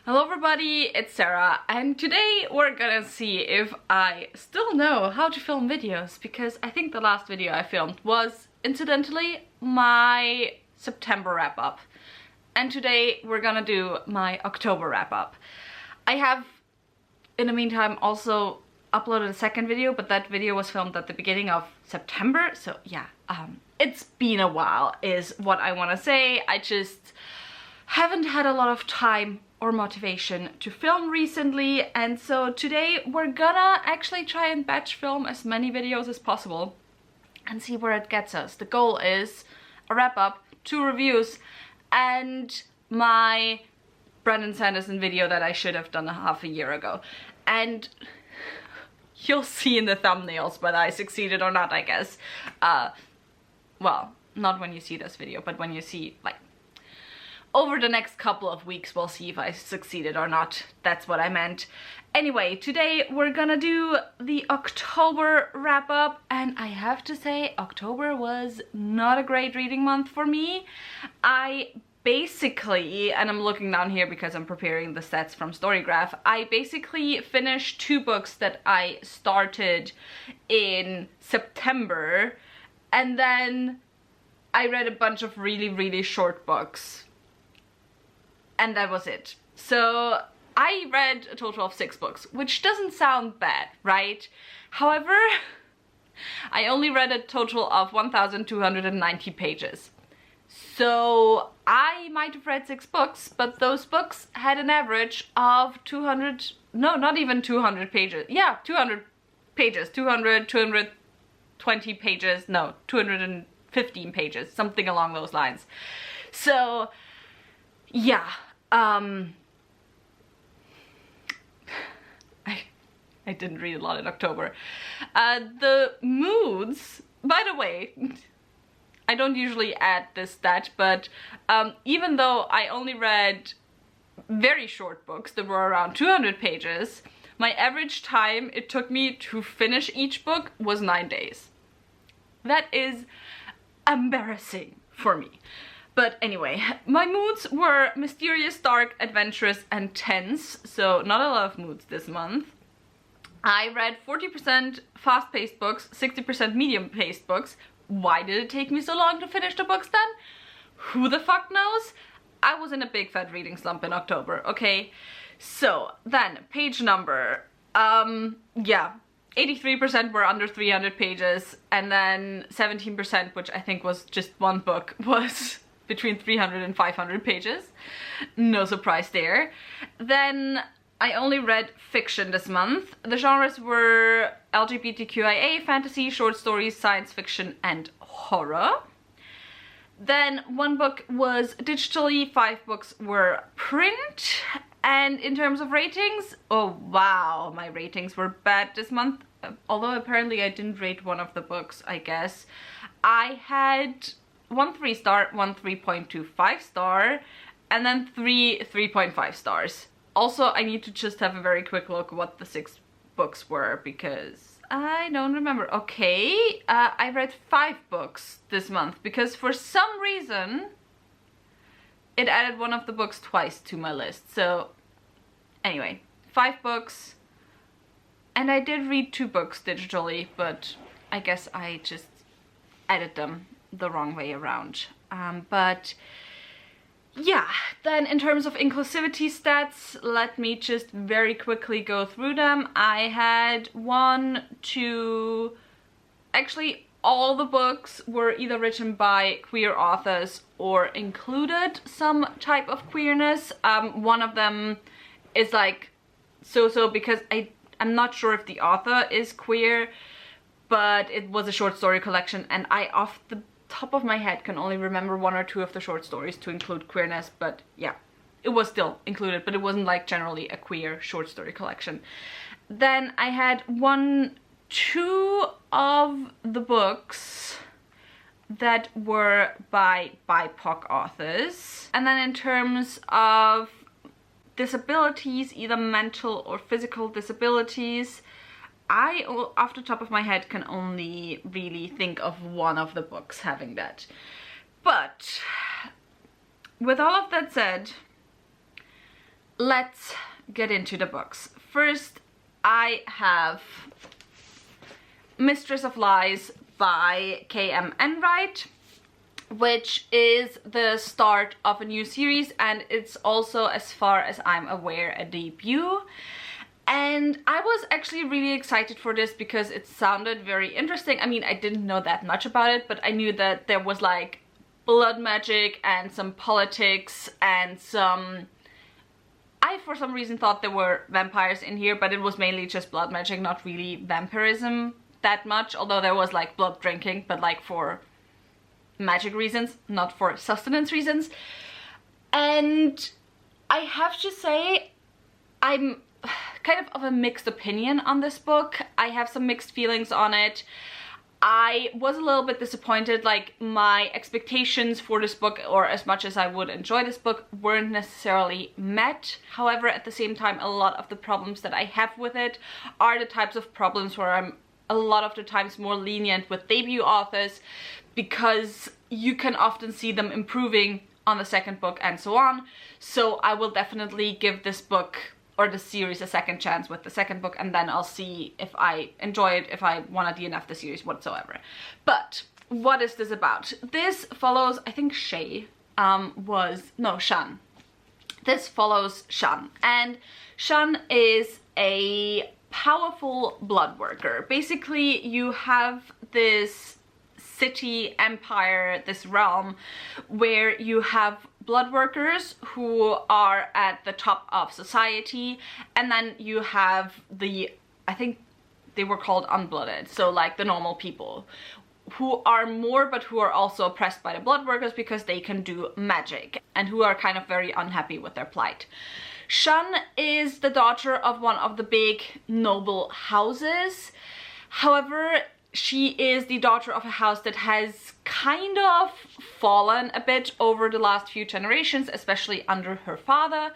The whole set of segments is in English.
Hello everybody, it's Sarah, and today we're gonna see if I still know how to film videos, because I think the last video I filmed was, incidentally, my September wrap-up. And today we're gonna do my October wrap-up. I have, in the meantime, also uploaded a second video, but that video was filmed at the beginning of September, so yeah, it's been a while is what I want to say. I just haven't had a lot of time or motivation to film recently, and so today we're gonna actually try and batch film as many videos as possible and see where it gets us. The goal is a wrap-up, 2 reviews, and my Brandon Sanderson video that I should have done half a year ago. And you'll see in the thumbnails whether I succeeded or not, I guess. Well, not when you see this video, but when you see, like, over the next couple of weeks, we'll see if I succeeded or not. That's what I meant. Anyway, today we're gonna do the October wrap-up, and I have to say, October was not a great reading month for me. I basically, and I'm looking down here because I'm preparing the stats from Storygraph, I basically finished 2 books that I started in September, and then I read a bunch of really short books. And that was it. So I read a total of 6 books, which doesn't sound bad, right? However, I only read a total of 1,290 pages. So I might have read 6 books, but those books had an average of 200, no, not even 200 pages. Yeah, 200 pages, 220 pages, no, 215 pages, something along those lines. So yeah, I didn't read a lot in October. The moods, by the way, I don't usually add this stat, but even though I only read very short books that were around 200 pages, my average time it took me to finish each book was 9 days. That is embarrassing for me. But anyway, my moods were mysterious, dark, adventurous, and tense, so not a lot of moods this month. I read 40% fast-paced books, 60% medium-paced books. Why did it take me so long to finish the books then? Who the fuck knows? I was in a big fat reading slump in October, okay? So, then, page number. Yeah, 83% were under 300 pages, and then 17%, which I think was just one book, was between 300 and 500 pages. No surprise there. Then I only read fiction this month. The genres were LGBTQIA, fantasy, short stories, science fiction, and horror. Then 1 book was digitally, 5 books were print. And in terms of ratings, oh wow, my ratings were bad this month. Although apparently I didn't rate one of the books, I guess. I had 1 3-star, 1 3.25 star, and then 3 3.5 stars. Also, I need to just have a very quick look what the 6 books were, because I don't remember. Okay, I read 5 books this month, because for some reason it added one of the books twice to my list. So anyway, 5 books, and I did read 2 books digitally, but I guess I just added them the wrong way around. But yeah, then in terms of inclusivity stats, let me just very quickly go through them. I had 1, 2, actually all the books were either written by queer authors or included some type of queerness. One of them is like so because I'm not sure if the author is queer, but it was a short story collection, and I off the top of my head can only remember 1 or 2 of the short stories to include queerness, but yeah, it was still included, but it wasn't like generally a queer short story collection. Then I had 1, 2 of the books that were by BIPOC authors. And then in terms of disabilities, either mental or physical disabilities, I, off the top of my head, can only really think of 1 of the books having that. But with all of that said, let's get into the books. First, I have Mistress of Lies by K.M. Enright, which is the start of a new series, and it's also, as far as I'm aware, a debut. And I was actually really excited for this because it sounded very interesting. I mean, I didn't know that much about it, but I knew that there was like blood magic and some politics and some... I, for some reason, thought there were vampires in here, but it was mainly just blood magic, not really vampirism that much, although there was like blood drinking, but like for magic reasons, not for sustenance reasons. And I have to say, I'm kind of a mixed opinion on this book. I have some mixed feelings on it. I was a little bit disappointed, like my expectations for this book, or as much as I would enjoy this book, weren't necessarily met. However, at the same time, a lot of the problems that I have with it are the types of problems where I'm a lot of the times more lenient with debut authors, because you can often see them improving on the second book and so on. So I will definitely give this book or the series a second chance with the second book, and then I'll see if I enjoy it, if I want to DNF the series whatsoever. But what is this about? This follows, I think Shan. This follows Shan, and Shan is a powerful blood worker. Basically, you have this city, empire, this realm where you have blood workers who are at the top of society, and then you have the, I think they were called unblooded, so like the normal people, who are more but who are also oppressed by the blood workers because they can do magic, and who are kind of very unhappy with their plight. Shan is the daughter of one of the big noble houses. However, she is the daughter of a house that has kind of fallen a bit over the last few generations, especially under her father,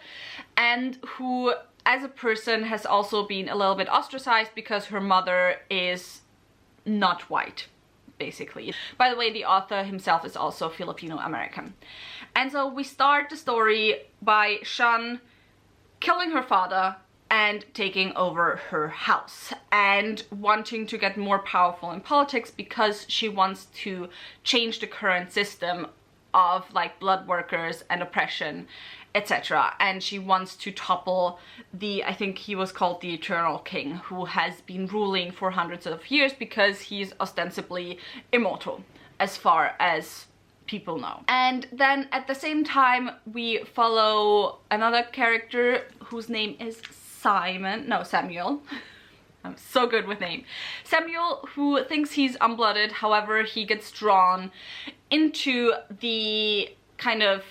and who as a person has also been a little bit ostracized because her mother is not white, basically. By the way, the author himself is also Filipino American. And so we start the story by Shan killing her father and taking over her house, and wanting to get more powerful in politics because she wants to change the current system of like blood workers and oppression, etc. And she wants to topple the, I think he was called the Eternal King, who has been ruling for hundreds of years because he's ostensibly immortal, as far as people know. And then at the same time we follow another character whose name is Samuel. I'm so good with name. Samuel, who thinks he's unblooded. However, he gets drawn into the kind of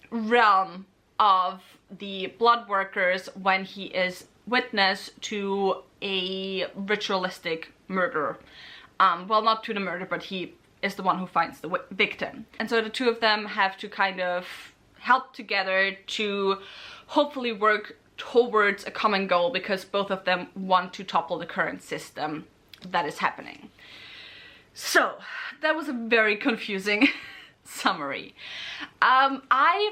realm of the blood workers when he is witness to a ritualistic murder. Well, not to the murder, but he is the one who finds the victim. And so the two of them have to kind of help together to hopefully work towards a common goal, because both of them want to topple the current system that is happening. So that was a very confusing summary.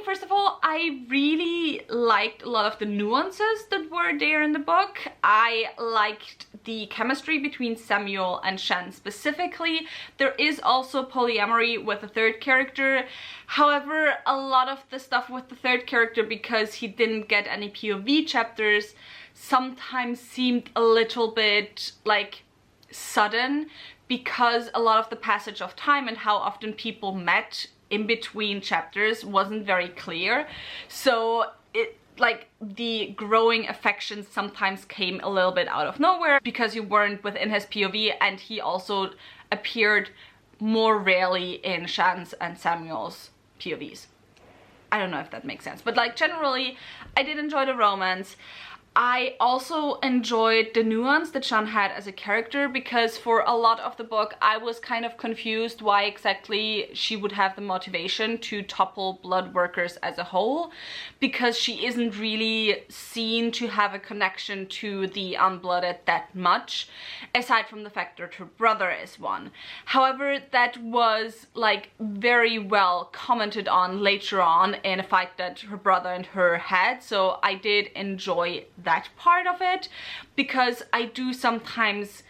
First of all, I really liked a lot of the nuances that were there in the book. I liked the chemistry between Samuel and Shan specifically. There is also polyamory with the third character. However, a lot of the stuff with the third character, because he didn't get any POV chapters, sometimes seemed a little bit like sudden, because a lot of the passage of time and how often people met in between chapters wasn't very clear. So it, like, the growing affection sometimes came a little bit out of nowhere because you weren't within his POV, and he also appeared more rarely in Shan's and Samuel's POVs. I don't know if that makes sense, but like generally I did enjoy the romance. I also enjoyed the nuance that Shan had as a character, because for a lot of the book I was kind of confused why exactly she would have the motivation to topple blood workers as a whole, because she isn't really seen to have a connection to the unblooded that much, aside from the fact that her brother is one. However, that was like very well commented on later on in a fight that her brother and her had, so I did enjoy that part of it, because I do sometimes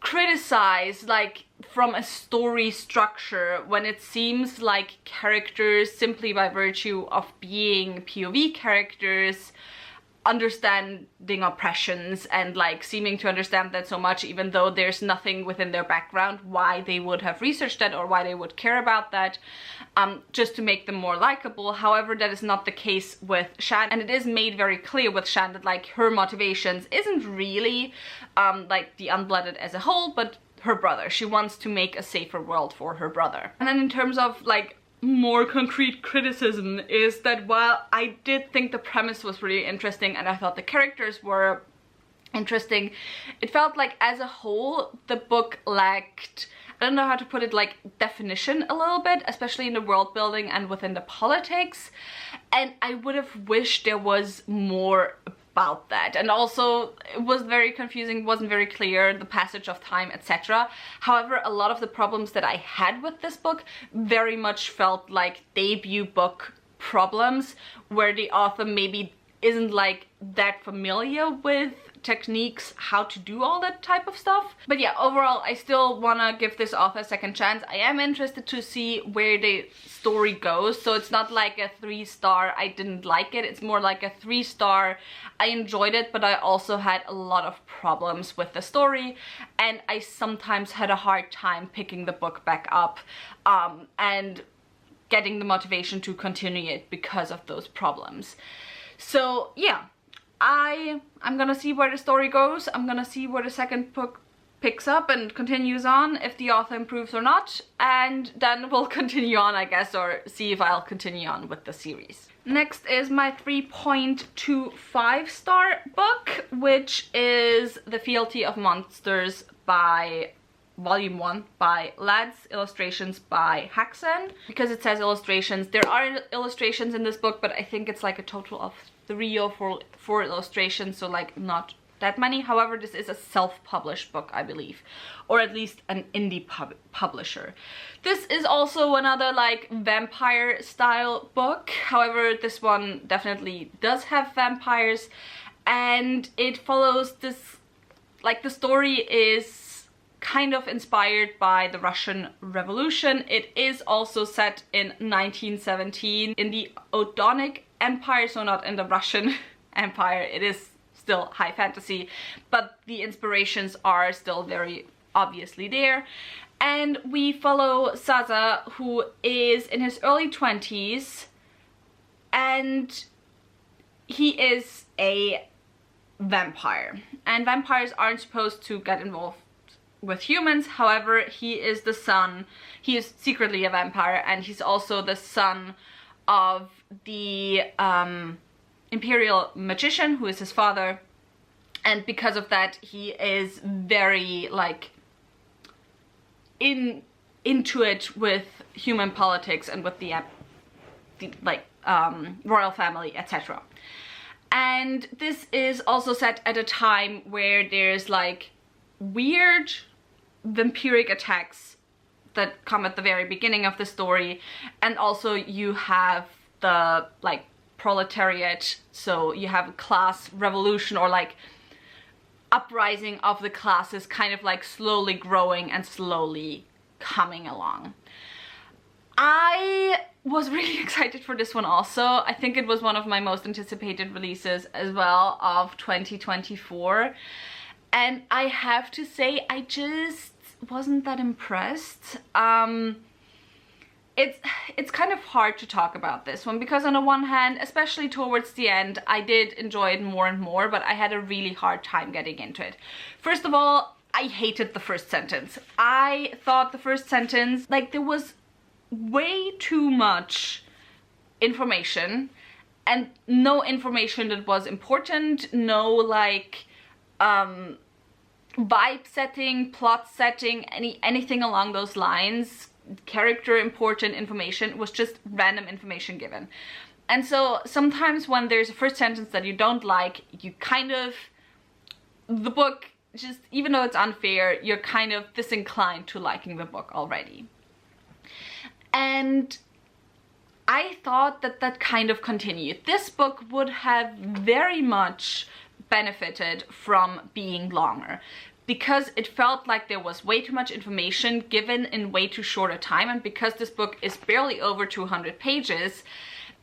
criticize, like, from a story structure when it seems like characters, simply by virtue of being POV characters, understanding oppressions and like seeming to understand that so much, even though there's nothing within their background why they would have researched that or why they would care about that, just to make them more likable. However, that is not the case with Shan, and it is made very clear with Shan that like her motivations isn't really like the unblooded as a whole, but her brother. She wants to make a safer world for her brother. And then in terms of like more concrete criticism, is that while I did think the premise was really interesting and I thought the characters were interesting, it felt like as a whole the book lacked, I don't know how to put it, like definition a little bit, especially in the world building and within the politics, and I would have wished there was more about that. And also it was very confusing, wasn't very clear, the passage of time, etc. However, a lot of the problems that I had with this book very much felt like debut book problems, where the author maybe isn't like that familiar with techniques, how to do all that type of stuff. But yeah, overall I still wanna give this author a second chance. I am interested to see where the story goes, so it's not like a 3-star I didn't like it, it's more like a 3-star I enjoyed it, but I also had a lot of problems with the story, and I sometimes had a hard time picking the book back up and getting the motivation to continue it because of those problems. So yeah, I'm gonna see where the story goes. I'm gonna see where the second book picks up and continues on, if the author improves or not, and then we'll continue on, I guess, or see if I'll continue on with the series. Next is my 3.25 star book, which is The Fealty of Monsters by Volume 1 by Lads, illustrations by Haxan. Because it says illustrations, there are illustrations in this book, but I think it's like a total of 3 or 4 illustrations, so like not that many. However, this is a self-published book, I believe, or at least an indie publisher. This is also another like vampire style book. However, this one definitely does have vampires, and it follows this, like, the story is kind of inspired by the Russian Revolution. It is also set in 1917 in the Otonic Empire, so not in the Russian Empire. It is still high fantasy, but the inspirations are still very obviously there. And we follow Zaza, who is in his early 20s, and he is a vampire. And vampires aren't supposed to get involved with humans. However, he is the son, he is secretly a vampire, and he's also the son of the imperial magician, who is his father. And because of that, he is very like into it with human politics and with the royal family, etc. And this is also set at a time where there's like weird vampiric attacks that come at the very beginning of the story, and also you have the like proletariat, so you have a class revolution or like uprising of the classes, kind of like slowly growing and slowly coming along. I was really excited for this one also. I think it was one of my most anticipated releases as well of 2024, and I have to say I just wasn't that impressed. It's kind of hard to talk about this one, because on the one hand, especially towards the end, I did enjoy it more and more, but I had a really hard time getting into it. First of all, I hated the first sentence. I thought the first sentence, like, there was way too much information, and no information that was important, no like vibe setting, plot setting, anything along those lines, character important information. It was just random information given. And so sometimes when there's a first sentence that you don't like, you kind of, the book, just even though it's unfair, you're kind of disinclined to liking the book already. And I thought that that kind of continued. This book would have very much benefited from being longer, because it felt like there was way too much information given in way too short a time, and because this book is barely over 200 pages,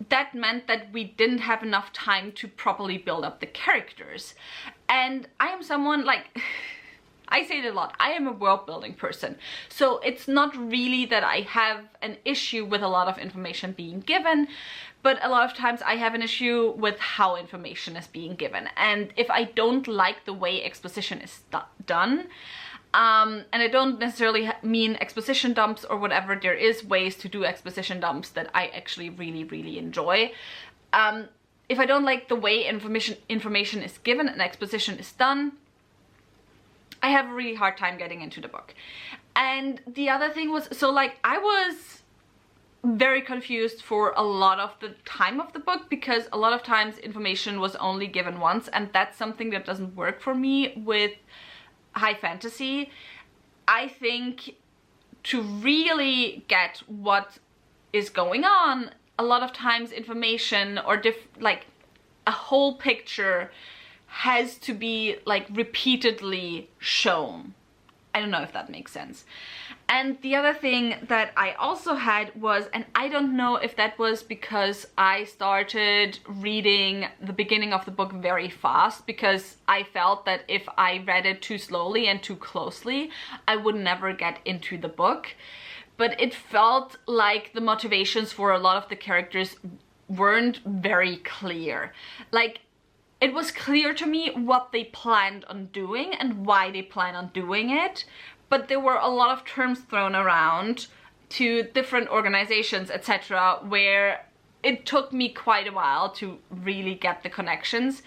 that meant that we didn't have enough time to properly build up the characters. And I am someone, like, I say it a lot, I am a world building person. So it's not really that I have an issue with a lot of information being given, but a lot of times I have an issue with how information is being given. And if I don't like the way exposition is done, and I don't necessarily mean exposition dumps or whatever, there is ways to do exposition dumps that I actually really enjoy. If I don't like the way information is given and exposition is done, I have a really hard time getting into the book. And the other thing was, so like I was very confused for a lot of the time of the book, because a lot of times information was only given once, and that's something that doesn't work for me with high fantasy. I think to really get what is going on, a lot of times information or like a whole picture has to be like repeatedly shown. I don't know if that makes sense. And the other thing that I also had was, and I don't know if that was because I started reading the beginning of the book very fast, because I felt that if I read it too slowly and too closely, I would never get into the book. But it felt like the motivations for a lot of the characters weren't very clear. Like, it was clear to me what they planned on doing and why they plan on doing it, but there were a lot of terms thrown around to different organizations, etc., where it took me quite a while to really get the connections,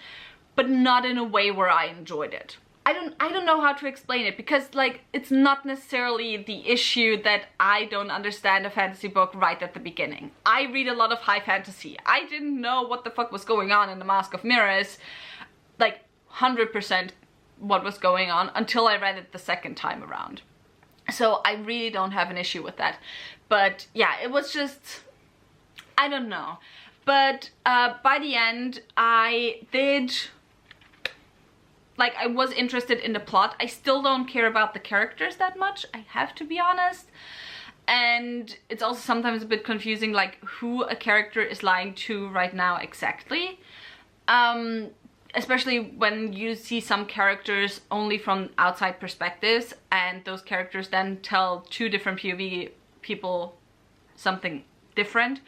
but not in a way where I enjoyed it. I don't know how to explain it, because like it's not necessarily the issue that I don't understand a fantasy book right at the beginning. I read a lot of high fantasy. I didn't know what the fuck was going on in The Mask of Mirrors, like 100% what was going on, until I read it the second time around. So I really don't have an issue with that. But yeah, it was just, I don't know. But by the end, I was interested in the plot. I still don't care about the characters that much, I have to be honest. And it's also sometimes a bit confusing, like who a character is lying to right now exactly. Especially when you see some characters only from outside perspectives, and those characters then tell two different POV people something different,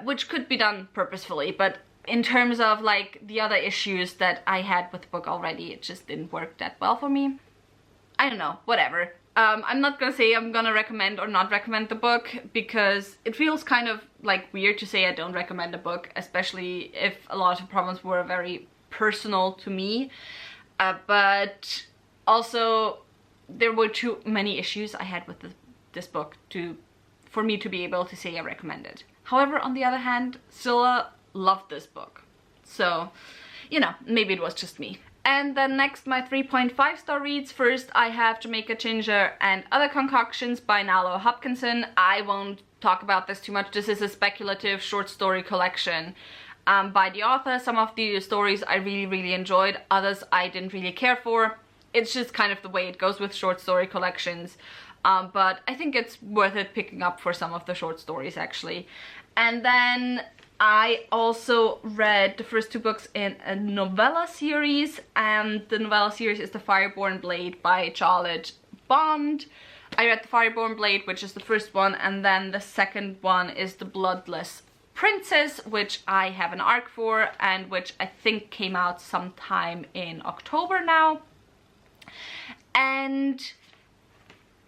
which could be done purposefully, but in terms of like the other issues that I had with the book already, it just didn't work that well for me. I don't know, whatever. I'm not gonna say I'm gonna recommend or not recommend the book, because it feels kind of like weird to say I don't recommend a book, especially if a lot of the problems were very personal to me. But also there were too many issues I had with this book for me to be able to say I recommend it. However, on the other hand, Scylla loved this book. So, you know, maybe it was just me. And then next, my 3.5 star reads. First, I have Jamaica Ginger and Other Concoctions by Nalo Hopkinson. I won't talk about this too much. This is a speculative short story collection by the author. Some of the stories I really enjoyed, others I didn't really care for. It's just kind of the way it goes with short story collections. But I think it's worth it picking up for some of the short stories actually. And then I also read the first two books in a novella series, and the novella series is The Fireborn Blade by Charlotte Bond. I read The Fireborn Blade, which is the first one, and then the second one is The Bloodless Princess, which I have an arc for, and which I think came out sometime in October now. And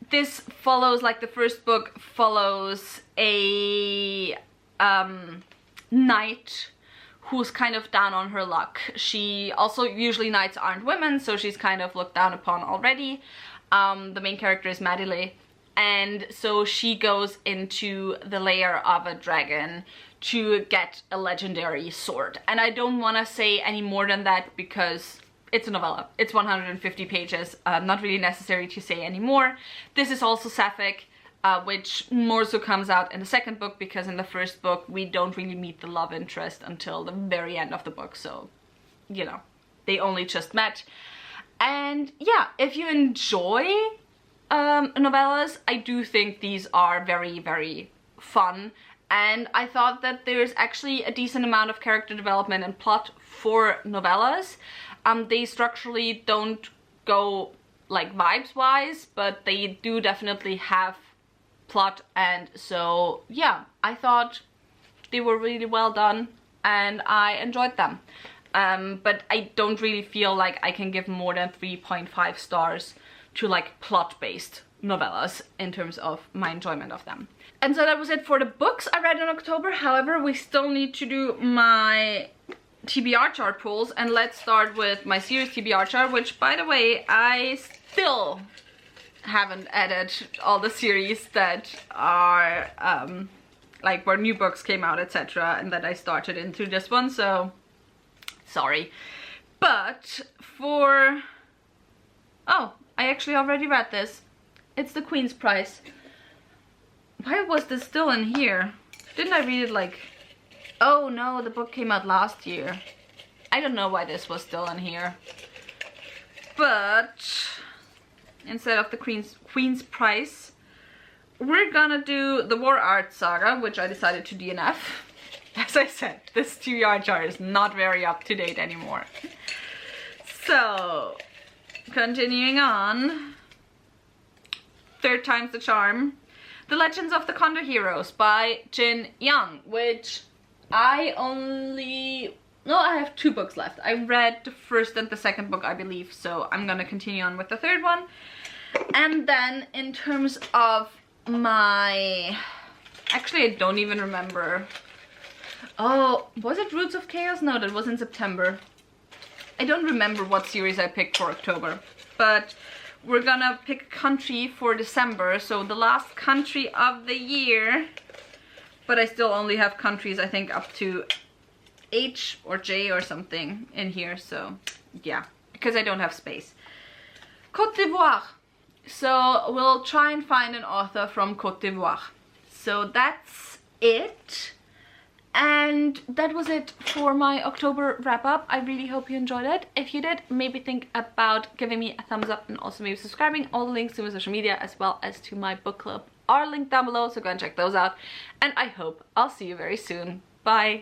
this follows, like the first book follows a knight who's kind of down on her luck. She also, usually knights aren't women, so she's kind of looked down upon already. The main character is Madile, and so she goes into the lair of a dragon to get a legendary sword. And I don't want to say any more than that because it's a novella. It's 150 pages, not really necessary to say any more. This is also sapphic, which more so comes out in the second book, because in the first book we don't really meet the love interest until the very end of the book, so, you know, they only just met. And yeah, if you enjoy novellas, I do think these are very, very fun, and I thought that there's actually a decent amount of character development and plot for novellas. They structurally don't go like vibes-wise, but they do definitely have plot, and so yeah, I thought they were really well done and I enjoyed them. But I don't really feel like I can give more than 3.5 stars to like plot-based novellas in terms of my enjoyment of them. And so that was it for the books I read in October. However, we still need to do my TBR chart pulls, and let's start with my series TBR chart, which, by the way, I still haven't added all the series that are like where new books came out, etc., and that I started into this one, so sorry. But for... oh, I actually already read this. It's The Queen's Price. Why was this still in here? Didn't I read it like... oh no, the book came out last year. I don't know why this was still in here. But instead of The Queen's Price, we're gonna do the War Art Saga, which I decided to DNF. As I said, this TBR chart is not very up to date anymore. So, continuing on. Third time's the charm. The Legends of the Condor Heroes by Jin Young, which I have 2 books left. I read the first and the second book, I believe, so I'm gonna continue on with the third one. And then in terms of my... actually, I don't even remember. Oh, was it Roots of Chaos? No, that was in September. I don't remember what series I picked for October, but we're gonna pick a country for December, so the last country of the year. But I still only have countries, I think, up to H or J or something in here, so yeah, because I don't have space. Côte d'Ivoire. So we'll try and find an author from Côte d'Ivoire. So that's it. And that was it for my October wrap-up. I really hope you enjoyed it. If you did, maybe think about giving me a thumbs up and also maybe subscribing. All the links to my social media as well as to my book club are linked down below, so go and check those out. And I hope I'll see you very soon. Bye!